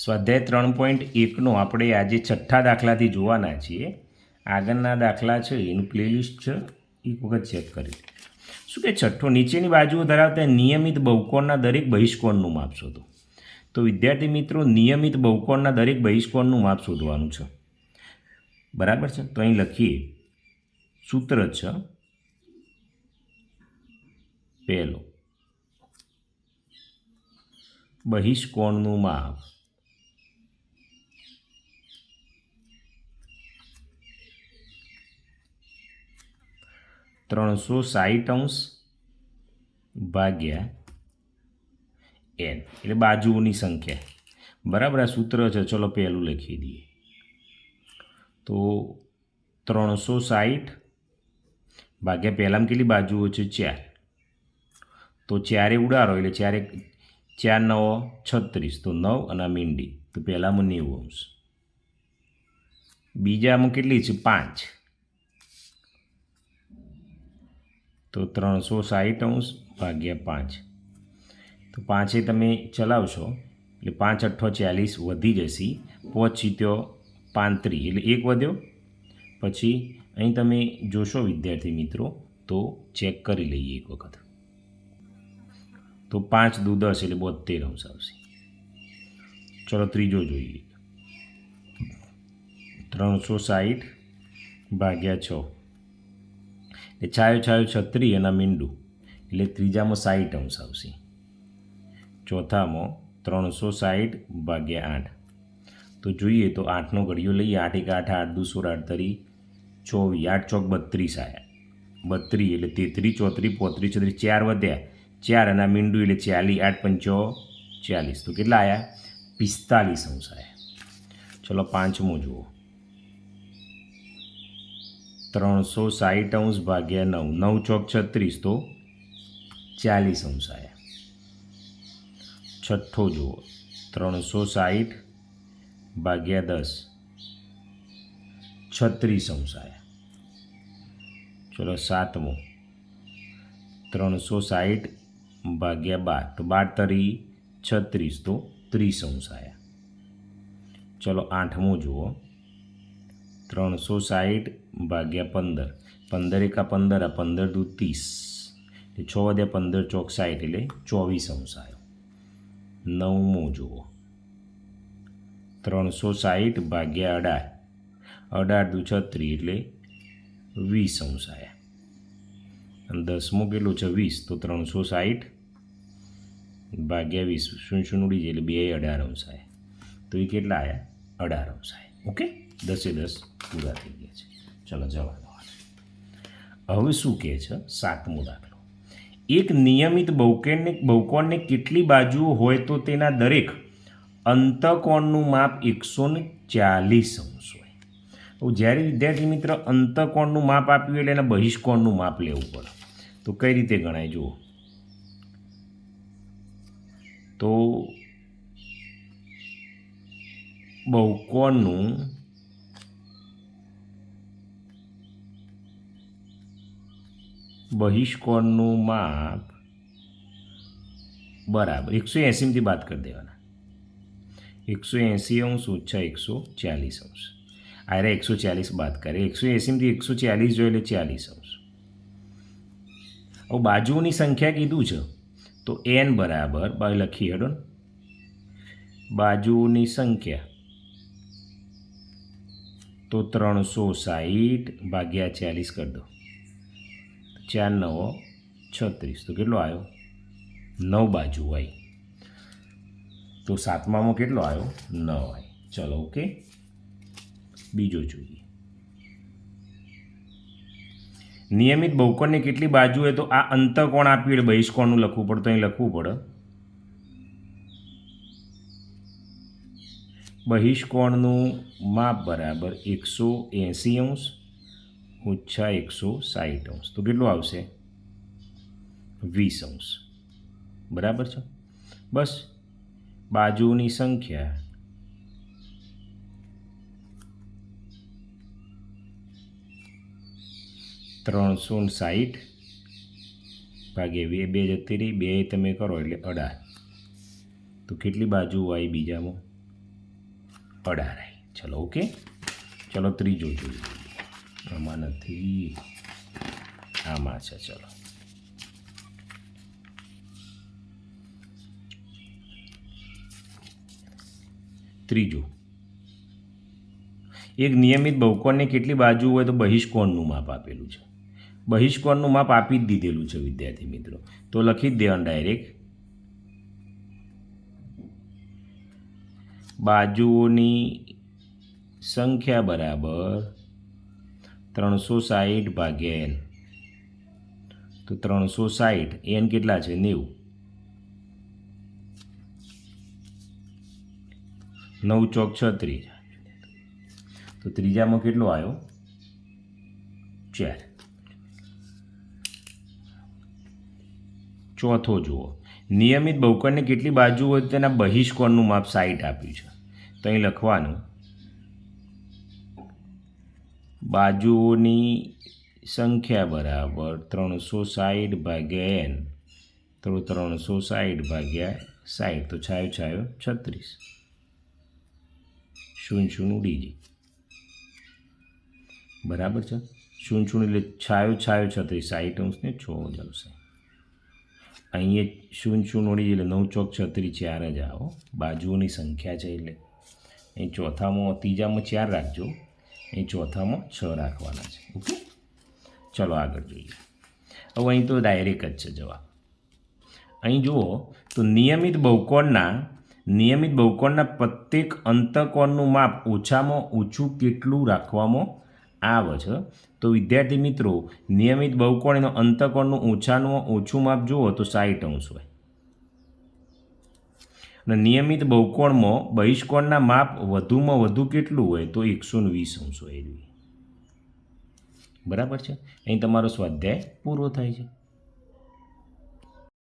સ્વાધ્યાય 3.1નો આપણે આજે છઠ્ઠા દાખલાથી જોવાના છીએ. આગળના દાખલા છે એનું પ્લેલિસ્ટ છે, એક વખત ચેક કરી. શું કે છઠ્ઠો, નીચેની બાજુઓ ધરાવતા નિયમિત બહુકોણના દરેક બહિષ્કોણનું માપ શોધો. તો વિદ્યાર્થી મિત્રો, નિયમિત બહુકોણના દરેક બહિષ્કોણનું માપ શોધવાનું છે. બરાબર છે? તો અહીં લખીએ. સૂત્ર છે પહેલો, બહિષ્કોણનું માપ (360° ભાગ્યા n), એટલે બાજુઓની સંખ્યા. બરાબર, આ સૂત્ર છે. ચલો પહેલું લખી દઈએ. તો 360 ભાગ્યા પહેલામાં કેટલી બાજુઓ છે? 4. તો 4 ઉડાડો એટલે 4 9 36, તો 9 અને મીંડી, તો પહેલામાં 90°. બીજામાં કેટલી છે? 5. તો 360° ભાગ્યા 5. તો 5 તમે ચલાવશો એટલે 5 8 40 વધી જશે. 5 7 35 એટલે 1 વધ્યો. પછી અહીં તમે જોશો વિદ્યાર્થી મિત્રો, તો ચેક કરી લઈએ એક વખત. તો 5 દુ 10 એટલે 72° આવશે. ચલો ત્રીજો જોઈએ. 360 ભાગ્યા 6, એટલે છાયો 36 અને મીંડું, એટલે ત્રીજામાં 60° આવશે. ચોથામાં 360 ભાગ્યા 8. તો જોઈએ તો 8નો ઘડિયો લઈએ. 8 1 8 8 2 16 8 તરી 24, 8 ચોક 32 આવ્યા. 32 એટલે 33 34 35 36, 4 વધ્યા. 4 અને મીંડું એટલે 40, 8 5 40, તો કેટલા આવ્યા? 45° આવ્યા. ચલો પાંચમો જુઓ. 360° ભાગ્યા 9, 9 ચોક 36, તો 40° આવ્યા. છઠ્ઠો જુઓ. 360 ભાગ્યા 10, 36° આવ્યા. ચલો સાતમો. 360 ભાગ્યા 12, તો 12 તરી 36, તો 30° આવ્યા. ચલો આઠમો જુઓ. 360 ભાગ્યા 15, 15 1 15, 15 દુ 30, એટલે 6 વધ્યા. 15 ચોક 60, એટલે 24° આવ્યો. નવમો જુઓ. 360 ભાગ્યા 18, 18 દુ 36, એટલે 20° આવ્યા. અને દસમો કેટલું છે? 20, તો 360 ભાગ્યા 20, 0 0 ઉડી જાય એટલે 2 18° આવ્યા. તો એ કેટલા આવ્યા? 18° આવ્યા. ઓકે, 10 10 પૂરા થઈ ગયા છે. ચલો જવાબ. હવે શું કહે છે? સાતમો દાખલો. એક નિયમિત બહુકોણને કેટલી બાજુઓ હોય તો તેના દરેક અંતકોણનું માપ 140° હોય. તો જ્યારે વિદ્યાર્થી મિત્ર અંતકોણનું માપ આપ્યું એટલે એના બહિષ્કોણનું માપ લેવું પડે. તો કઈ રીતે ગણાય જુઓ. તો બહુકોણનું બહિષ્કોણનું માપ બરાબર 180 થી બાદ કરી દેવાના. 180° ઓછા 140°. આરે 140 બાદ કરે. 180 થી 140 જોઈએ એટલે 40°. હવે બાજુઓની સંખ્યા કીધું છે, તો n બરાબર લખી હેડો ને. બાજુઓની સંખ્યા તો 360 ભાગ્યા 40 કરી દો. 4 9 36, તો કેટલો આવ્યો? 9 બાજુ આવી. તો સાતમામાં કેટલો આવ્યો? 9 આવી. ચલો ઓકે, બીજો જોઈએ. નિયમિત બહુકોણને કેટલી બાજુ હોય તો આ અંતકોણ આપ્યું એટલે બહિષ્કોણનું લખવું પડે. તો અહીં લખવું પડે બહિષ્કોણનું માપ બરાબર 180° ઓછા 160°. તો કેટલું આવશે? 20°. બરાબર છે. બસ બાજુની સંખ્યા (360 ભાગ્યા 2 જતી રહી, 2 તમે કરો એટલે 18. તો કેટલી બાજુ આવી બીજામાં? 18 આવી. ચલો ઓકે. ચલો ત્રીજો જોઈએ. આમાં નથી, આમાં છે. ચલો ત્રીજો, એક નિયમિત બહુકોણની કેટલી બાજુ હોય તો બહિષ્કોણનું માપ આપેલું છે. બહિષ્કોણનું માપ આપી જ દીધેલું છે વિદ્યાર્થી મિત્રો, તો લખી જ દેવાનું ડાયરેક્ટ. બાજુઓની સંખ્યા બરાબર 360 ભાગ્યા n. તો 360, n કેટલા છે? 90. 9 ચોક 36. તો ત્રીજામાં કેટલો આવ્યો? 4. ચોથો જુઓ, નિયમિત બહુકોણની કેટલી બાજુ હોય તેના બહિષ્કોણનું માપ 60 આપ્યું છે. તો અહીં લખવાનું બાજુઓની સંખ્યા બરાબર 360 ભાગ્યા n. તો 360 ભાગ્યા 60, તો છાયો છાયો 36. 0 0 ઉડી જાય. બરાબર છે. 0 0 એટલે છાયો છાયો 36, 60 અંશ ને 6 જશે. અહીંયા 0 0 ઉડી જાય એટલે 9 ચોક 36, 4 જ આવો. બાજુઓની સંખ્યા છે એટલે અહીં ચોથામાં, ત્રીજામાં 4 રાખજો, અહીં ચોથામાં 6 રાખવાના છે. ઓકે. ચલો આગળ જોઈએ. હવે અહીં તો ડાયરેક્ટ જ છે જવાબ. અહીં જુઓ તો નિયમિત બહુકોણના પ્રત્યેક અંતકોણનું માપ ઓછામાં ઓછું કેટલું રાખવામાં આવે છે. તો વિદ્યાર્થી મિત્રો, નિયમિત બહુકોણનો અંતકોણનું ઓછામાં ઓછું માપ જુઓ તો 60 અંશ હોય. અને નિયમિત બહુકોણમાં બહિષ્કોણના માપ વધુમાં વધુ કેટલું હોય તો 120 અંશ હોય. બરાબર છે. અહીં તમારો સ્વાધ્યાય પૂરો થાય છે.